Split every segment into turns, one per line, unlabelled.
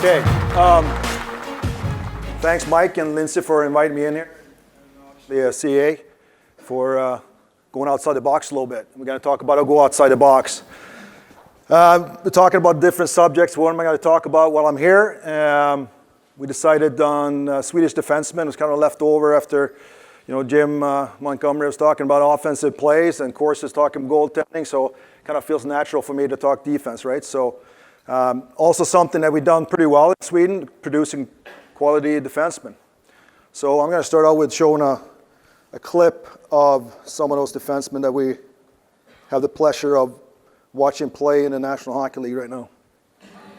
Okay. Thanks, Mike and Lindsay, for inviting me in here. The CA for going outside the box a little bit. We're going to talk about go outside the box. We're talking about different subjects. What am I going to talk about while I'm here? We decided on Swedish defenseman. It was kind of left over after, Jim Montgomery was talking about offensive plays, and Course is talking goaltending. So it kind of feels natural for me to talk defense, right? So also something that we've done pretty well in Sweden, producing quality defensemen. So I'm going to start out with showing a clip of some of those defensemen that we have the pleasure of watching play in the National Hockey League right now.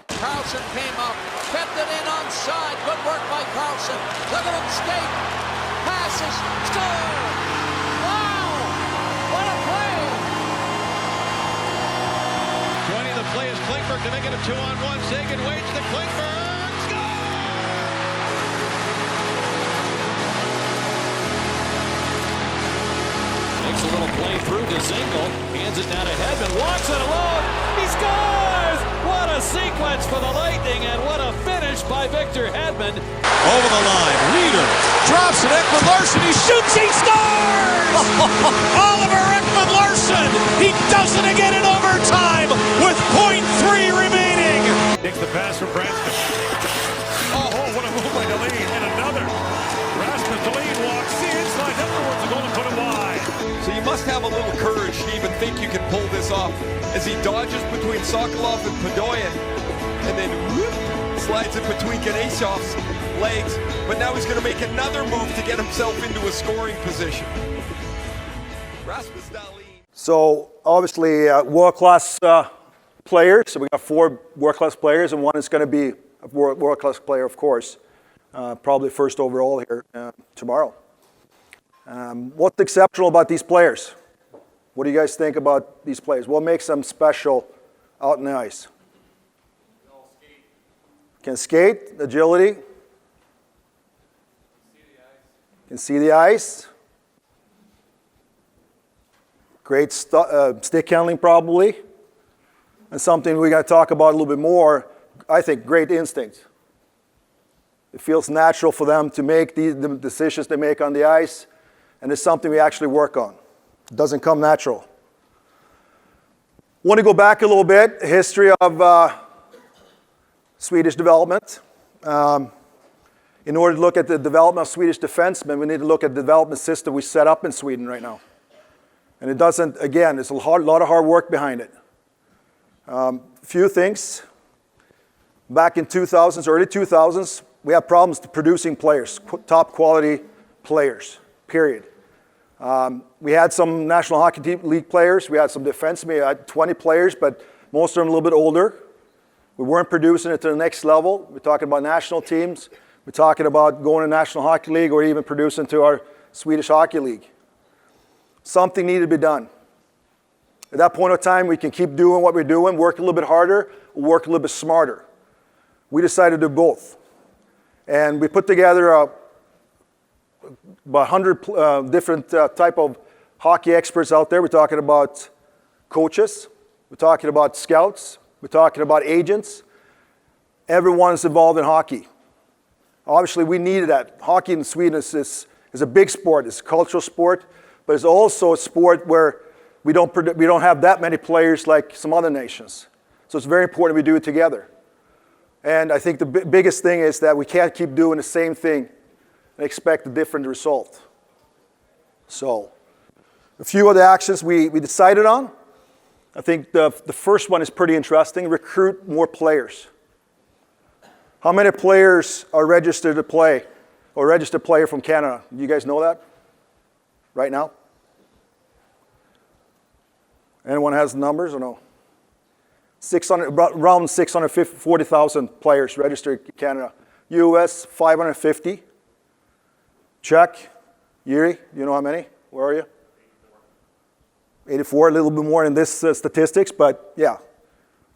Carlson came up, kept it in onside. Good work by Carlson. Look at him skate. Passes. Score! Wow! What a play!
Joining the play is Klingberg to make it a 2-on-1. Sagan waits to Klingberg.
Makes a little play through to Zingle, hands it down to Hedman, walks it alone, he scores! What a sequence for the Lightning, and what a finish by Victor Hedman.
Over the line, Reeder drops it, Ekman-Larsson, he shoots, he scores! Oliver Ekman-Larsson, he does it again in overtime with .3 remaining.
Takes the pass from Branscombe. Oh, what a move by Dahlin, and another. Rasmus Dahlin walks in, slides afterwards, the goal to put it wide.
So you must have a little courage to even think you can pull this off. As he dodges between Sokolov and Padoyan, and then whoop, slides it between Ganashov's legs. But now he's going to make another move to get himself into a scoring position. Rasmus Dahlin.
So obviously world-class players. So we got 4 world-class players, and one is going to be a world-class player, of course. Probably first overall here tomorrow. What's exceptional about these players? What do you guys think about these players? What makes them special out in the ice? Can skate, agility. Can see the ice. Great stick handling probably. And something we got to talk about a little bit more, I think, great instincts. It feels natural for them to make the decisions they make on the ice, and it's something we actually work on. It doesn't come natural. Want to go back a little bit, history of Swedish development. In order to look at the development of Swedish defensemen, we need to look at the development system we set up in Sweden right now. And it doesn't, again, there's a lot of hard work behind it. Few things. Back in 2000s, early 2000s, we had problems producing players, top quality players, period. We had some National Hockey League players. We had some defensemen. We had 20 players, but most of them a little bit older. We weren't producing it to the next level. We're talking about national teams. We're talking about going to National Hockey League or even producing to our Swedish Hockey League. Something needed to be done. At that point of time, we can keep doing what we're doing, work a little bit harder, or work a little bit smarter. We decided to do both. And we put together about 100 different type of hockey experts out there. We're talking about coaches. We're talking about scouts. We're talking about agents. Everyone is involved in hockey. Obviously, we needed that. Hockey in Sweden is a big sport. It's a cultural sport, but it's also a sport where we don't have that many players like some other nations. So it's very important we do it together. And I think the biggest thing is that we can't keep doing the same thing and expect a different result. So a few of the actions we decided on. I think the first one is pretty interesting. Recruit more players. How many players are registered to play or registered player from Canada? Do you guys know that right now? Anyone has the numbers or no? Around 640,000 players registered in Canada. US, 550. Czech, Yuri, you know how many? Where are you? 84, a little bit more in this statistics, but yeah,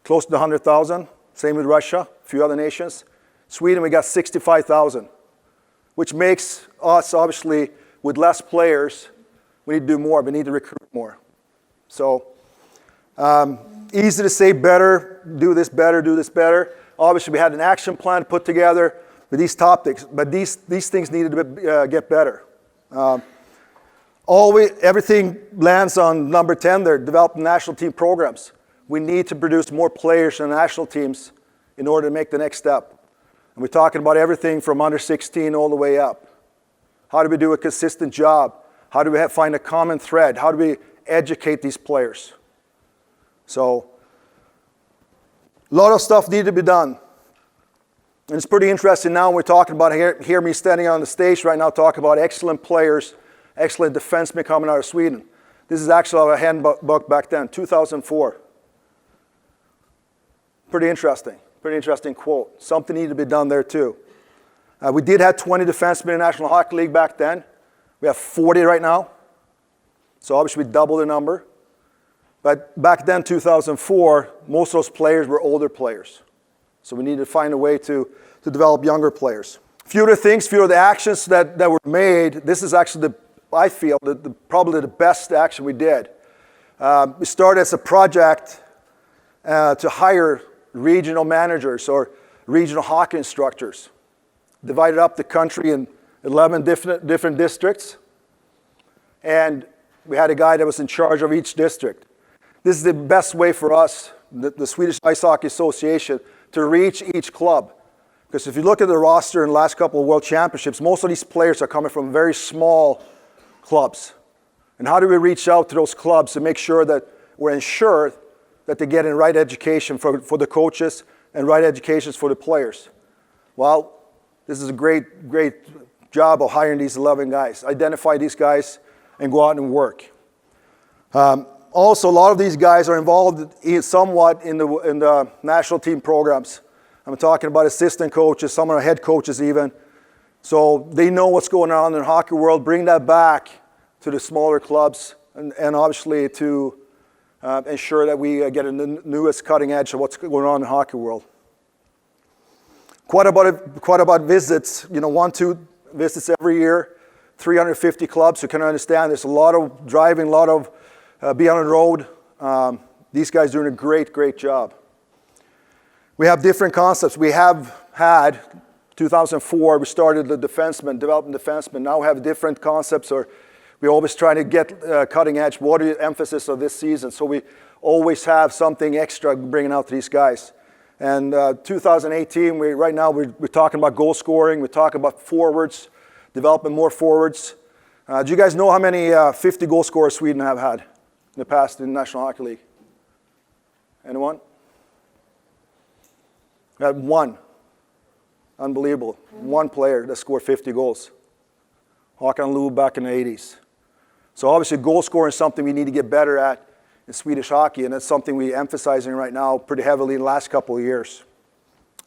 close to 100,000. Same with Russia, a few other nations. Sweden, we got 65,000, which makes us, obviously, with less players, we need to do more. We need to recruit more. So, easy to say better, do this better, do this better. Obviously, we had an action plan put together with these topics, but these things needed to get better. Everything lands on number 10 there, develop national team programs. We need to produce more players in national teams in order to make the next step. And we're talking about everything from under 16 all the way up. How do we do a consistent job? How do we find a common thread? How do we educate these players? So, a lot of stuff needed to be done. And it's pretty interesting now we're talking about, hear me standing on the stage right now talking about excellent players, excellent defensemen coming out of Sweden. This is actually a handbook back then, 2004. Pretty interesting quote. Something needed to be done there too. We did have 20 defensemen in the National Hockey League back then. We have 40 right now. So obviously we doubled the number. But back then, 2004, most of those players were older players. So we needed to find a way to develop younger players. A few of the actions that were made, this is actually, I feel, probably the best action we did. We started as a project to hire regional managers or regional hockey instructors. Divided up the country in 11 different districts. And we had a guy that was in charge of each district. This is the best way for us, the Swedish Ice Hockey Association, to reach each club. Because if you look at the roster in the last couple of World Championships, most of these players are coming from very small clubs. And how do we reach out to those clubs to make sure that we're ensured that they get in right education for the coaches and right educations for the players? Well, this is a great job of hiring these 11 guys. Identify these guys and go out and work. Also, a lot of these guys are involved somewhat in the national team programs. I'm talking about assistant coaches, some are head coaches even. So they know what's going on in the hockey world. Bring that back to the smaller clubs and obviously to ensure that we get the newest cutting edge of what's going on in the hockey world. Quite about visits, 1-2 visits every year, 350 clubs. You can understand there's a lot of driving, a lot of be on the road. These guys doing a great job. We have different concepts. We have had, 2004, we started the developing defensemen. Now we have different concepts, or we always try to get cutting edge. What are the emphasis of this season? So we always have something extra bringing out to these guys. And 2018, right now we're talking about goal scoring. We're talking about forwards, developing more forwards. Do you guys know how many 50 goal scorers Sweden have had in the past in the National Hockey League? Anyone? We had one. Unbelievable. One player that scored 50 goals. Håkan Loob back in the 80s. So obviously goal scoring is something we need to get better at in Swedish hockey, and that's something we're emphasizing right now pretty heavily in the last couple of years.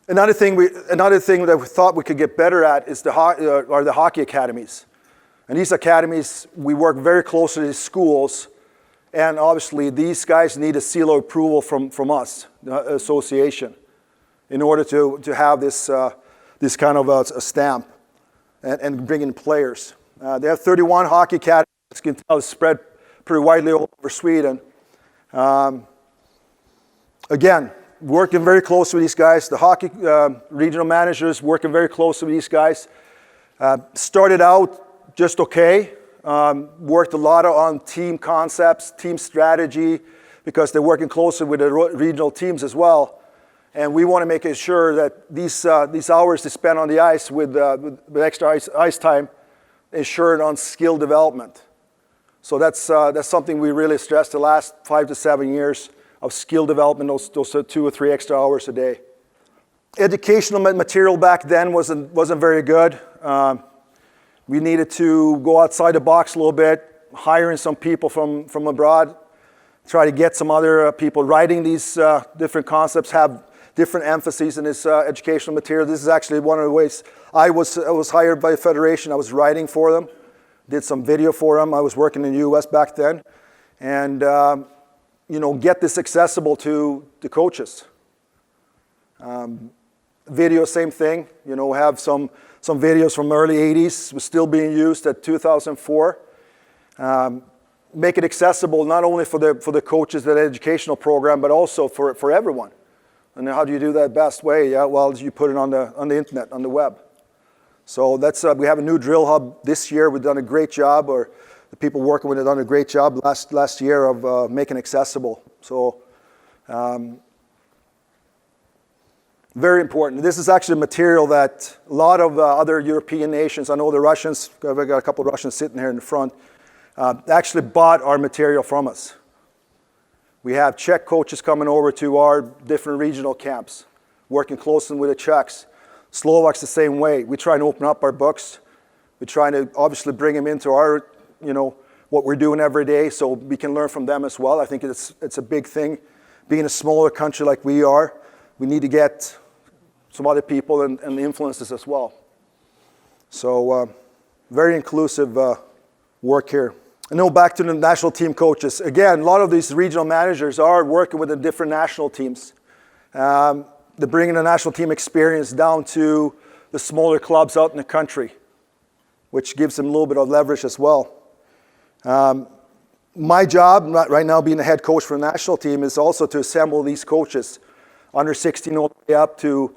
Another thing that we thought we could get better at is the hockey academies. And these academies, we work very closely with schools, and obviously these guys need a seal of approval from us, the association, in order to have this kind of a stamp and bring in players. They have 31 hockey academies. As you can tell, it's spread pretty widely all over Sweden. Again, working very closely with these guys. The hockey regional managers working very closely with these guys. Started out just okay. Worked a lot on team concepts, team strategy, because they're working closely with the regional teams as well. And we want to make sure that these hours they spend on the ice with extra ice time ensured on skill development. So that's something we really stressed the last 5 to 7 years of skill development, those 2 or 3 extra hours a day. Educational material back then wasn't very good. We needed to go outside the box a little bit, hiring some people from abroad, try to get some other people writing these different concepts, have different emphases in this educational material. This is actually one of the ways I was hired by the Federation. I was writing for them, did some video for them. I was working in the U.S. back then. And, get this accessible to the coaches. Video, same thing. Have some videos from early 80s, was still being used at 2004. Make it accessible not only for the coaches, that educational program, but also for everyone. And how do you do that best way? Yeah, well, you put it on the internet, on the web. So that's we have a new drill hub this year. We've done a great job, or the people working with it done a great job last year of making it accessible. So very important. This is actually material that a lot of other European nations, I know the Russians, I've got a couple of Russians sitting here in the front, actually bought our material from us. We have Czech coaches coming over to our different regional camps, working closely with the Czechs. Slovaks the same way. We try and open up our books. We try to obviously bring them into our, what we're doing every day, so we can learn from them as well. I think it's a big thing. Being a smaller country like we are, we need to get some other people and the influences as well. So very inclusive work here. And now back to the national team coaches. Again, a lot of these regional managers are working with the different national teams. They're bringing the national team experience down to the smaller clubs out in the country, which gives them a little bit of leverage as well. My job right now, being the head coach for the national team, is also to assemble these coaches, under 16 all the way up to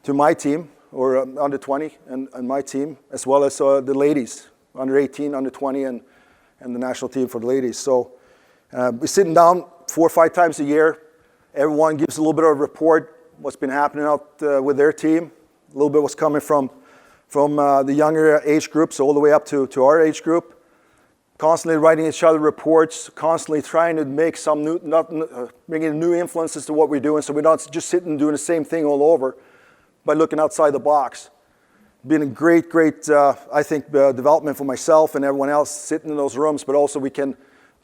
my team, or under 20 and my team, as well as the ladies, under 18, under 20, and the national team for the ladies. So we're sitting down 4 or 5 times a year. Everyone gives a little bit of a report, what's been happening out with their team, a little bit what's coming from the younger age groups all the way up to our age group. Constantly writing each other reports, constantly trying to make some bringing new influences to what we're doing, so we're not just sitting and doing the same thing all over, by looking outside the box. Been a great, I think, development for myself and everyone else sitting in those rooms, but also we can,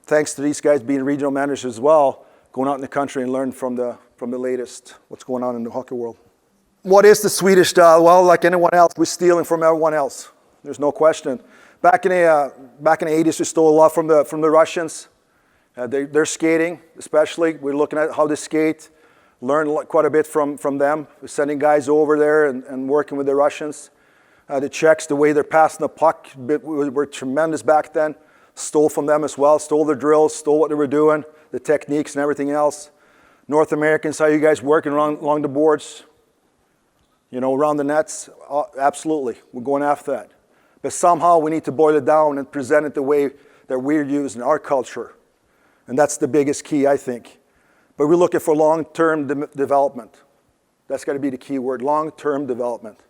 thanks to these guys being regional managers as well, going out in the country and learn from the latest, what's going on in the hockey world. What is the Swedish style? Well, like anyone else, we're stealing from everyone else. There's no question. Back in the 80s, we stole a lot from the Russians. They're skating, especially. We're looking at how they skate, learn quite a bit from them. We're sending guys over there and working with the Russians. The Czechs, the way they're passing the puck, were tremendous back then. Stole from them as well, stole their drills, stole what they were doing, the techniques and everything else. North Americans, how you guys working along the boards, around the nets? Absolutely, we're going after that. But somehow we need to boil it down and present it the way that we're using our culture. And that's the biggest key, I think. But we're looking for long-term development. That's got to be the key word, long-term development.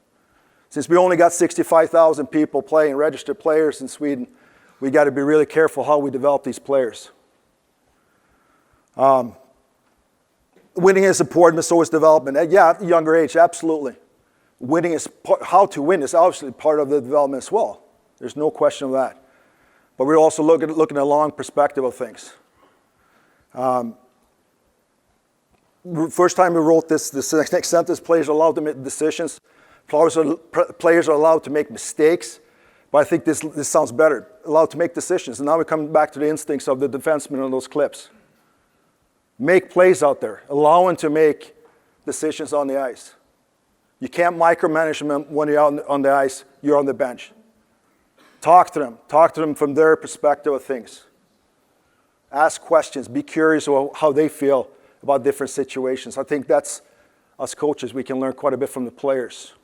Since we only got 65,000 people playing, registered players in Sweden, we got to be really careful how we develop these players. Winning is important, but so is development. Yeah, at a younger age, absolutely. Winning is how to win is obviously part of the development as well. There's no question of that. But we're also looking at a long perspective of things. First time we wrote this next sentence, players are allowed to make decisions. Players are allowed to make mistakes. But I think this sounds better. Allowed to make decisions. And now we're coming back to the instincts of the defensemen on those clips. Make plays out there. Allow them to make decisions on the ice. You can't micromanage them when you're out on the ice, you're on the bench. Talk to them. Talk to them from their perspective of things. Ask questions. Be curious about how they feel about different situations. I think that's, us coaches, we can learn quite a bit from the players.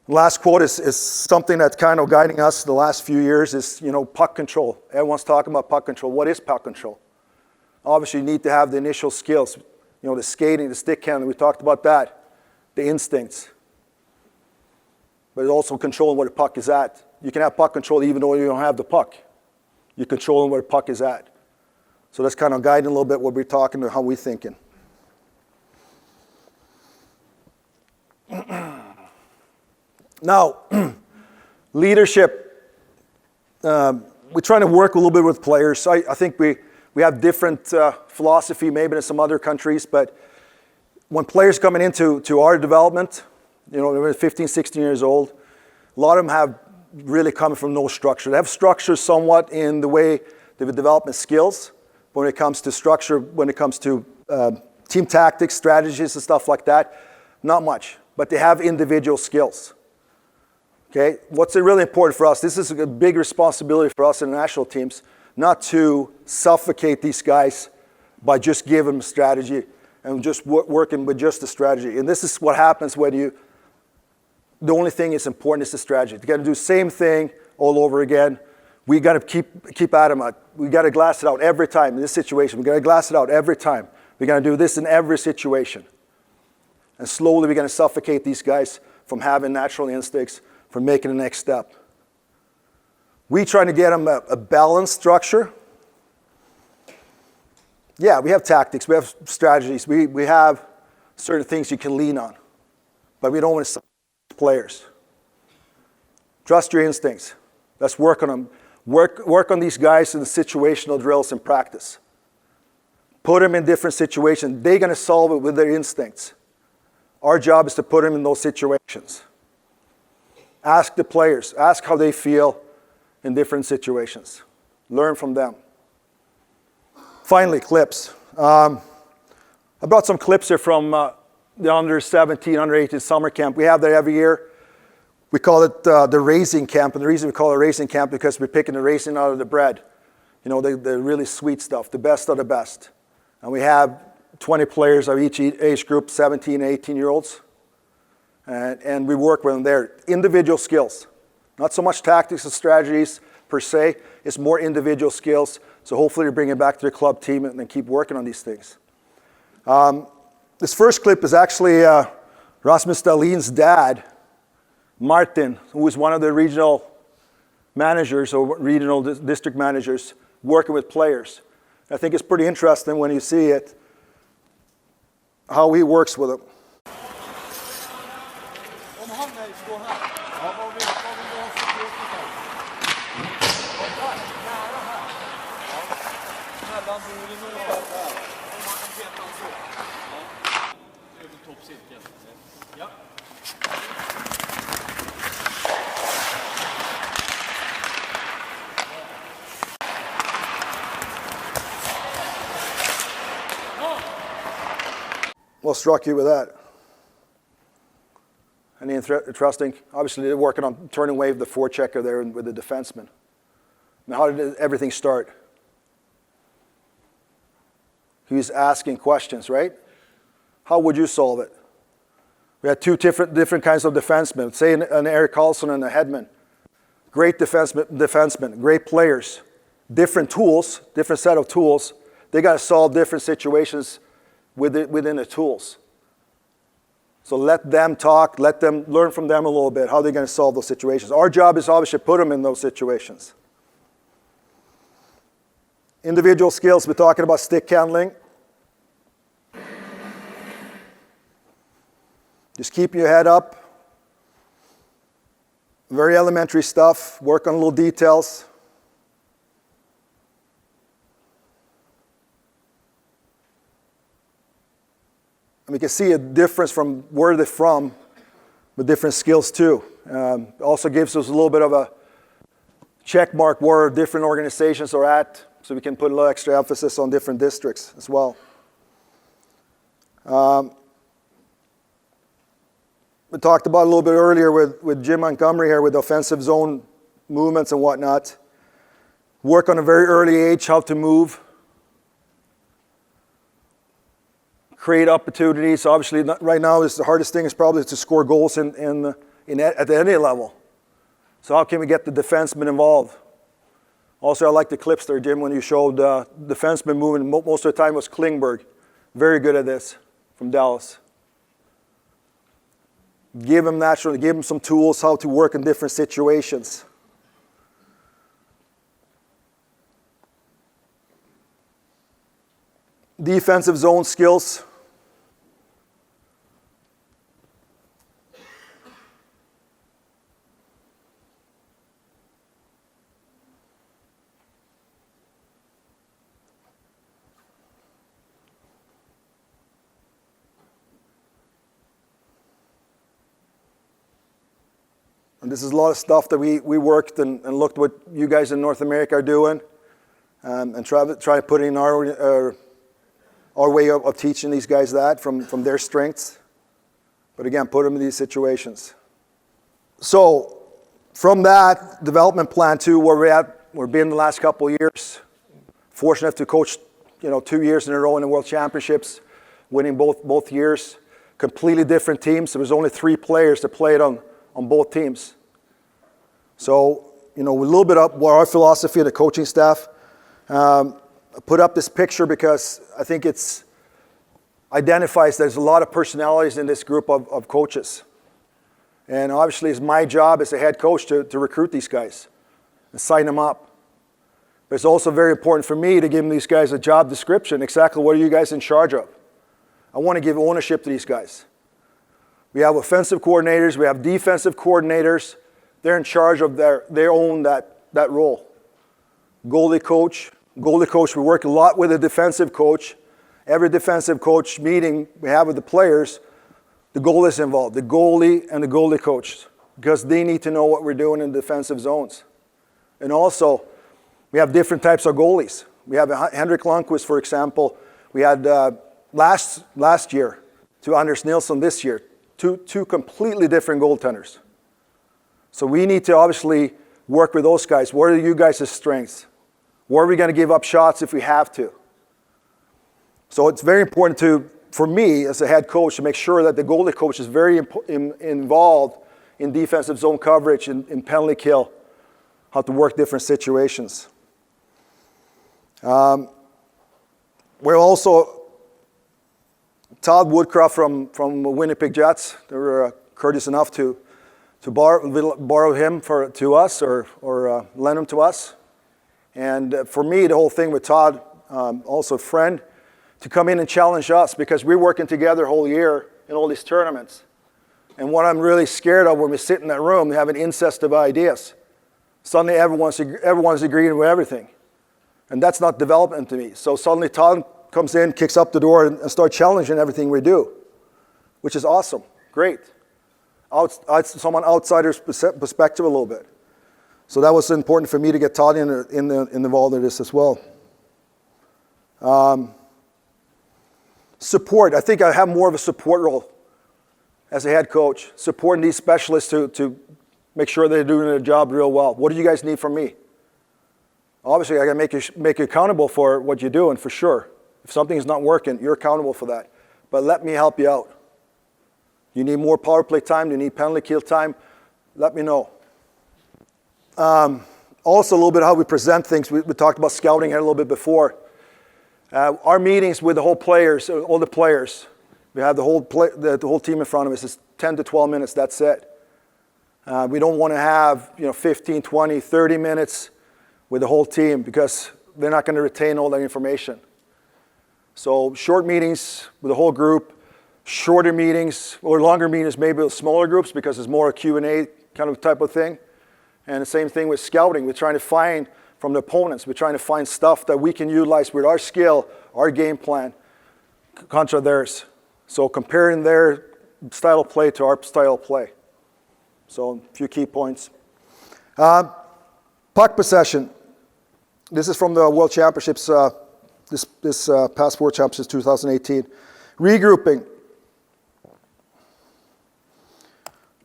Last quote is something that's kind of guiding us the last few years is, puck control. Everyone's talking about puck control. What is puck control? Obviously, you need to have the initial skills. The skating, the stick handling, we talked about that. The instincts. But it's also controlling where the puck is at. You can have puck control even though you don't have the puck. You're controlling where the puck is at. So that's kind of guiding a little bit what we're talking about, how we're thinking. Now, leadership. We're trying to work a little bit with players. I think we have different philosophy maybe in some other countries, but when players coming into our development, they're 15, 16 years old, a lot of them have really coming from no structure. They have structure somewhat in the way they develop skills, but when it comes to structure, when it comes to team tactics, strategies and stuff like that, not much, but they have individual skills. Okay, what's really important for us, this is a big responsibility for us in the national teams, not to suffocate these guys by just giving them strategy and just working with just the strategy. And this is what happens when the only thing that's important is the strategy. You got to do the same thing all over again. We got to keep at them. We got to glass it out every time in this situation. We got to glass it out every time. We got to do this in every situation. And slowly we're going to suffocate these guys from having natural instincts, from making the next step. We trying to get them a balanced structure. Yeah, we have tactics, we have strategies, we have certain things you can lean on, but we don't want to suck players. Trust your instincts. Let's work on them. Work on these guys in the situational drills and practice. Put them in different situations. They're going to solve it with their instincts. Our job is to put them in those situations. Ask the players. Ask how they feel in different situations. Learn from them. Finally, clips. I brought some clips here from the under 17, under 18 summer camp. We have that every year. We call it the raising camp, and the reason we call it raising camp is because we're picking the raisin out of the bread. You know, the really sweet stuff, the best of the best. And we have 20 players of each age group, 17 and 18-year-olds. And we work with them there. Individual skills. Not so much tactics and strategies per se. It's more individual skills. So hopefully you bring it back to the club team and then keep working on these things. This first clip is actually Rasmus Dahlin's dad, Martin, who was one of the regional managers or regional district managers working with players. I think it's pretty interesting when you see it, how he works with them. What struck you with that? Any interesting? Obviously, they're working on turning wave the forechecker there with the defenseman. Now, how did everything start? He was asking questions, right? How would you solve it? We had two different kinds of defensemen. Say an Erik Karlsson and a Hedman. Great defensemen, great players. Different tools, different set of tools. They got to solve different situations within the tools. So let them talk, let them learn from them a little bit, how they're going to solve those situations. Our job is obviously to put them in those situations. Individual skills, we're talking about stick handling. Just keep your head up. Very elementary stuff, work on little details. And we can see a difference from where they're from with different skills too. Also gives us a little bit of a check mark where different organizations are at, so we can put a little extra emphasis on different districts as well. We talked about a little bit earlier with Jim Montgomery here with offensive zone movements and whatnot. Work on a very early age how to move. Create opportunities. Obviously, right now, the hardest thing is probably to score goals at any level. So how can we get the defensemen involved? Also, I like the clips there, Jim, when you showed defensemen moving. Most of the time it was Klingberg. Very good at this from Dallas. Give them some tools how to work in different situations. Defensive zone skills. And this is a lot of stuff that we worked and looked what you guys in North America are doing, and try to put in our way of teaching these guys that from their strengths. But again, put them in these situations. So from that development plan to where we've been the last couple of years, fortunate to coach 2 years in a row in the World Championships, winning both years. Completely different teams. There was only 3 players that played on both teams. So, a little bit up what our philosophy of the coaching staff. I put up this picture because I think it's identifies there's a lot of personalities in this group of coaches. And obviously it's my job as a head coach to recruit these guys and sign them up. But it's also very important for me to give these guys a job description. Exactly what are you guys in charge of? I want to give ownership to these guys. We have offensive coordinators. We have defensive coordinators. They're in charge of they own that role. Goalie coach. We work a lot with a defensive coach. Every defensive coach meeting we have with the players, the goalie is involved, the goalie and the goalie coach, because they need to know what we're doing in defensive zones. And also, we have different types of goalies. We have Henrik Lundqvist, for example. We had last year to Anders Nilsson this year. Two completely different goaltenders. So we need to obviously work with those guys. What are you guys' strengths? Where are we going to give up shots if we have to? So it's very important for me as a head coach to make sure that the goalie coach is very involved in defensive zone coverage, in penalty kill, how to work different situations. We're also, Todd Woodcroft from Winnipeg Jets, they were courteous enough to borrow him to us or lend him to us. And for me, the whole thing with Todd, also a friend, to come in and challenge us because we're working together the whole year in all these tournaments. And what I'm really scared of when we sit in that room, we have an incest of ideas. Suddenly everyone's agreeing with everything. And that's not development to me. So suddenly Todd comes in, kicks up the door, and starts challenging everything we do, which is awesome, great. Someone outsider's perspective a little bit. So that was important for me to get Todd involved in this as well. Support. I think I have more of a support role as a head coach, supporting these specialists to make sure they're doing their job real well. What do you guys need from me? Obviously, I got to make you accountable for what you're doing, for sure. If something's not working, you're accountable for that. But let me help you out. You need more power play time, you need penalty kill time, let me know. Also, a little bit how we present things. We talked about scouting here a little bit before. Our meetings with the whole players, all the players, we have the whole team in front of us. It's 10 to 12 minutes, that's it. We don't want to have 15, 20, 30 minutes with the whole team because they're not going to retain all that information. So short meetings with the whole group, shorter meetings or longer meetings maybe with smaller groups because it's more a Q&A kind of type of thing. And the same thing with scouting. We're trying to find from the opponents. We're trying to find stuff that we can utilize with our skill, our game plan, contra theirs. So comparing their style of play to our style of play. So a few key points. Puck possession. This is from the World Championships, this past World Championships 2018. Regrouping.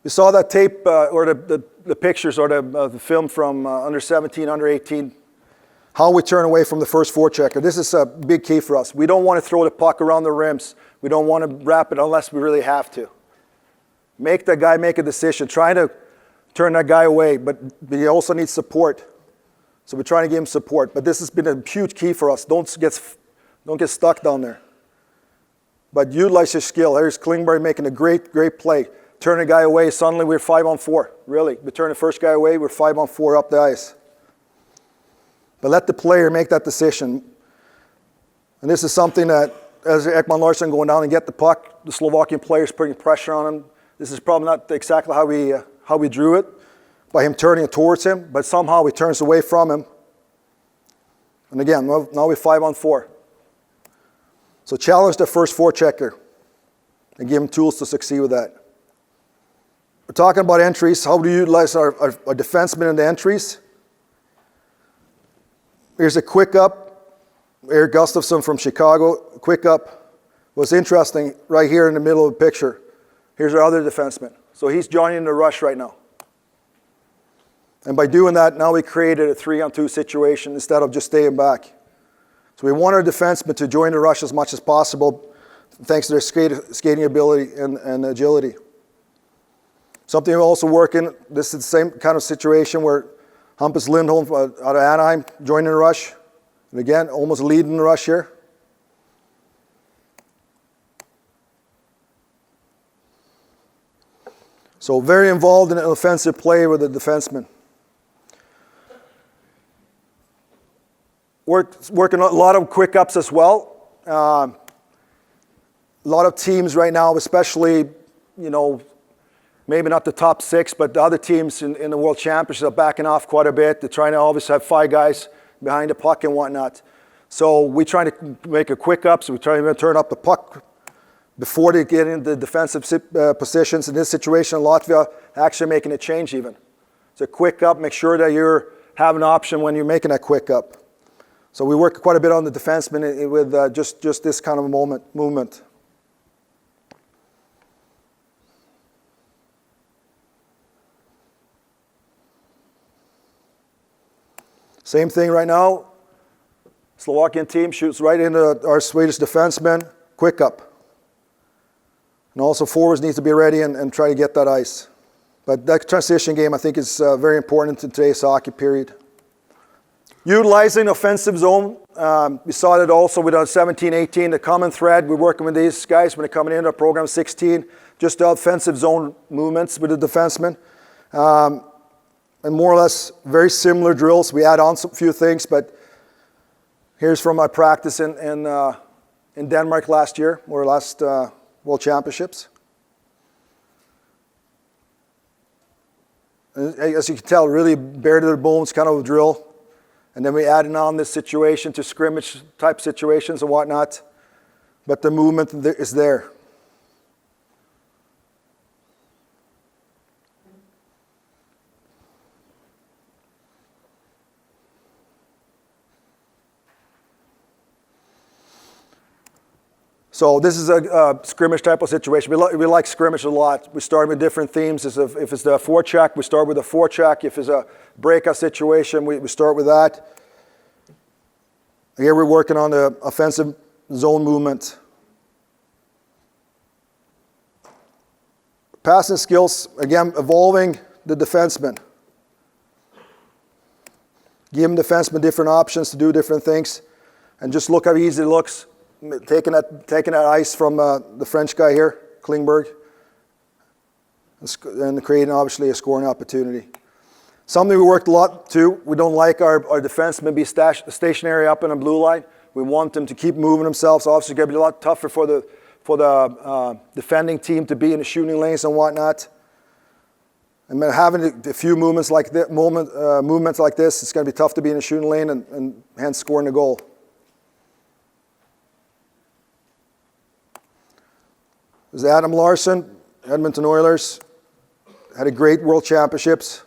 We saw that tape or the pictures or the film from under 17, under 18, how we turn away from the first forechecker. This is a big key for us. We don't want to throw the puck around the rims. We don't want to wrap it unless we really have to. Make that guy make a decision. Try to turn that guy away, but he also needs support. So we're trying to give him support. But this has been a huge key for us. Don't get stuck down there. But utilize your skill. There's Klingberg making a great play. Turn a guy away, suddenly we're 5-on-4. Really, we turn the first guy away, we're 5-on-4 up the ice. But let the player make that decision. And this is something that, as Ekman Larsson going down and get the puck, the Slovakian player's putting pressure on him. This is probably not exactly how we drew it, by him turning it towards him, but somehow he turns away from him. And again, now we're 5-on-4. So challenge the first forechecker and give him tools to succeed with that. We're talking about entries. How do you utilize our defensemen in the entries? Here's a quick up. Erik Gustafsson from Chicago. Quick up. What's interesting, right here in the middle of the picture, here's our other defenseman. So he's joining the rush right now. And by doing that, now we created a 3-on-2 situation instead of just staying back. So we want our defensemen to join the rush as much as possible. thanks to their skating ability and agility. Something we're also working, this is the same kind of situation where Hampus Lindholm out of Anaheim joining the rush. And again, almost leading the rush here. So very involved in an offensive play with the defenseman. Working a lot of quick ups as well. A lot of teams right now, especially, maybe not the top 6, but the other teams in the World Championships are backing off quite a bit. They're trying to always have 5 guys behind the puck and whatnot. So we try to make a quick up, so we try to turn up the puck before they get into the defensive positions. In this situation, Latvia actually making a change even. It's a quick up, make sure that you have an option when you're making that quick up. So we work quite a bit on the defenseman with just this kind of movement. Same thing right now. Slovakian team shoots right into our Swedish defenseman, quick up. And also forwards need to be ready and try to get that ice. But that transition game I think is very important in today's hockey period. Utilizing offensive zone, we saw that also with our 17-18, the common thread. We're working with these guys when they're coming into program 16, just the offensive zone movements with the defensemen. And more or less very similar drills. We add on a few things, but here's from my practice in Denmark last year, or last World Championships. And as you can tell, really bare to the bones kind of a drill. And then we added on this situation to scrimmage type situations and whatnot. But the movement is there. So this is a scrimmage type of situation. We like scrimmage a lot. We start with different themes. If it's the forecheck, we start with the forecheck. If it's a breakout situation, we start with that. Here we're working on the offensive zone movement. Passing skills, again, evolving the defenseman. Giving defensemen different options to do different things. And just look how easy it looks. Taking that ice from the French guy here, Klingberg, and creating obviously a scoring opportunity. Something we worked a lot too. We don't like our defensemen be stationary up in a blue line. We want them to keep moving themselves. Obviously, it's going to be a lot tougher for the defending team to be in the shooting lanes and whatnot. And then having a few movements like this, it's going to be tough to be in the shooting lane and hence scoring the goal. There's Adam Larsson, Edmonton Oilers, had a great World Championships.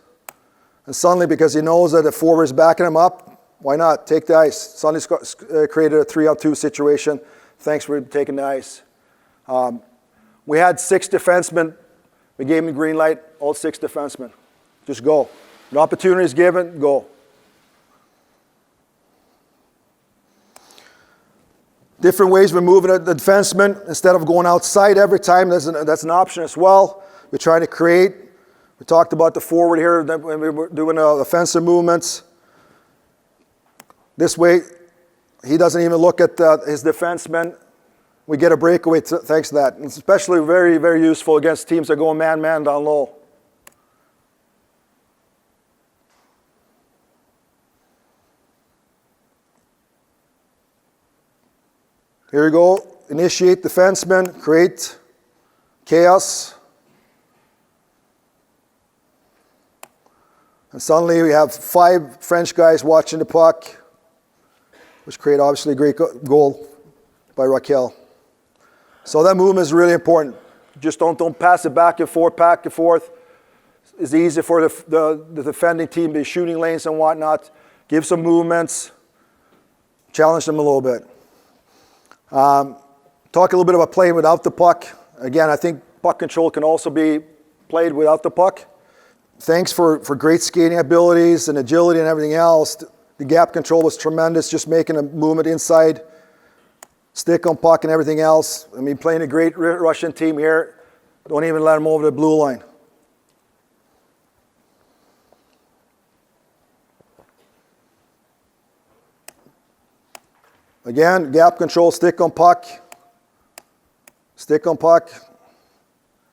And suddenly, because he knows that the forward is backing him up, why not? Take the ice. Suddenly created a 3-on-2 situation. Thanks for taking the ice. We had 6 defensemen. We gave him the green light, all 6 defensemen. Just go. An opportunity is given, go. Different ways we're moving the defenseman. Instead of going outside every time, that's an option as well. We're trying to create. We talked about the forward here when we were doing offensive movements. This way, he doesn't even look at his defenseman. We get a breakaway thanks to that. And it's especially very, very useful against teams that go man-man down low. Here we go. Initiate defenseman, create chaos. And suddenly we have 5 French guys watching the puck, which create obviously a great goal by Raquel. So that movement is really important. Just don't pass it back and forth. It's easy for the defending team to be shooting lanes and whatnot. Give some movements, challenge them a little bit. Talk a little bit about playing without the puck. Again, I think puck control can also be played without the puck. Thanks for great skating abilities and agility and everything else. The gap control was tremendous, just making a movement inside, stick on puck and everything else. I mean, playing a great Russian team here. Don't even let them over the blue line. Again, gap control, stick on puck,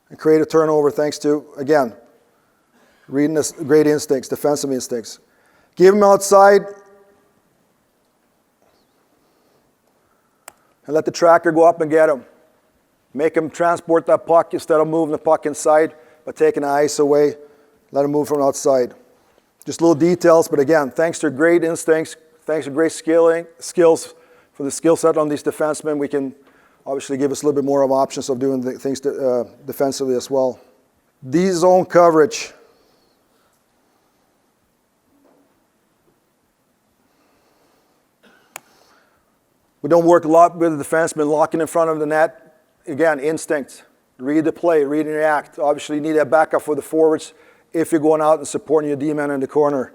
and create a turnover thanks to, again, reading this great instincts, defensive instincts. Give them outside, and let the tracker go up and get them. Make them transport that puck instead of moving the puck inside, but taking the ice away, let them move from outside. Just little details, but again, thanks to great instincts, thanks to great skills, for the skill set on these defensemen, we can obviously give us a little bit more of options of doing things defensively as well. D-zone coverage. We don't work a lot with the defenseman locking in front of the net. Again, instincts. Read the play, read and react. Obviously, you need that backup for the forwards if you're going out and supporting your D-man in the corner.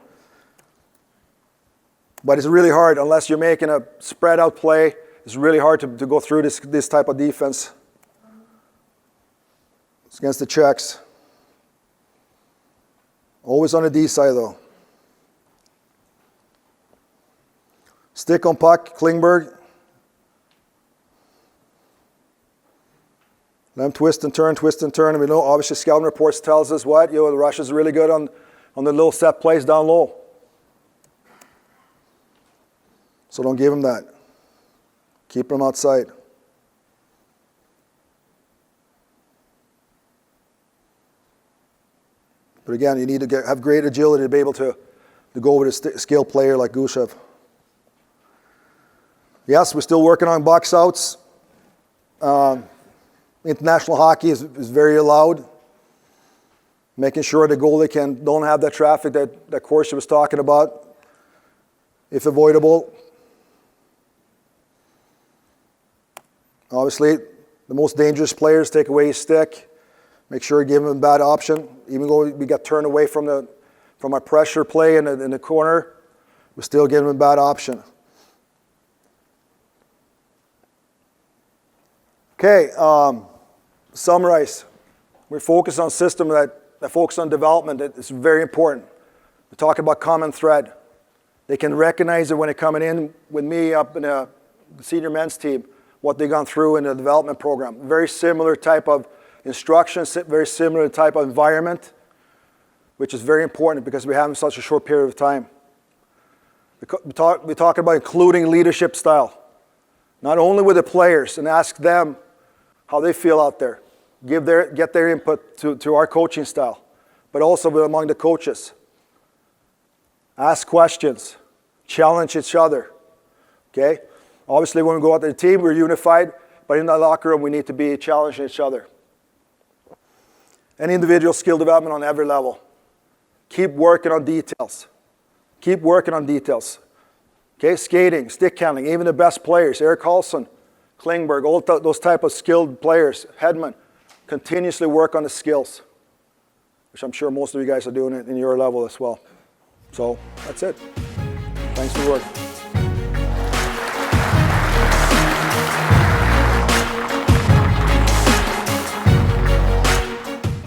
But it's really hard unless you're making a spread out play. It's really hard to go through this type of defense. It's against the Czechs. Always on the D side though. Stick on puck, Klingberg. Let him twist and turn, and we know obviously scouting reports tells us what? The Russians are really good on the little set plays down low. So don't give them that. Keep them outside. But again, you need to have great agility to be able to go with a skilled player like Gusev. Yes, we're still working on box outs. International hockey is very allowed. Making sure the goalie don't have that traffic that Corsi was talking about, if avoidable. Obviously, the most dangerous players take away his stick. Make sure you give him a bad option. Even though we got turned away from our pressure play in the corner, we still give him a bad option. Okay, summarize. We're focused on a system that focuses on development. It's very important. We're talking about common thread. They can recognize it when they're coming in with me up in the senior men's team, what they've gone through in the development program. Very similar type of instruction, very similar type of environment, which is very important because we have in such a short period of time. We talk about including leadership style, not only with the players, and ask them how they feel out there. Get their input to our coaching style, but also among the coaches. Ask questions, challenge each other, okay? Obviously, when we go out to the team, we're unified, but in the locker room, we need to be challenging each other. And individual skill development on every level. Keep working on details. Keep working on details. Okay, skating, stick handling, even the best players, Erik Karlsson, Klingberg, all those type of skilled players, Hedman, continuously work on the skills, which I'm sure most of you guys are doing it in your level as well. So that's it. Thanks for your work.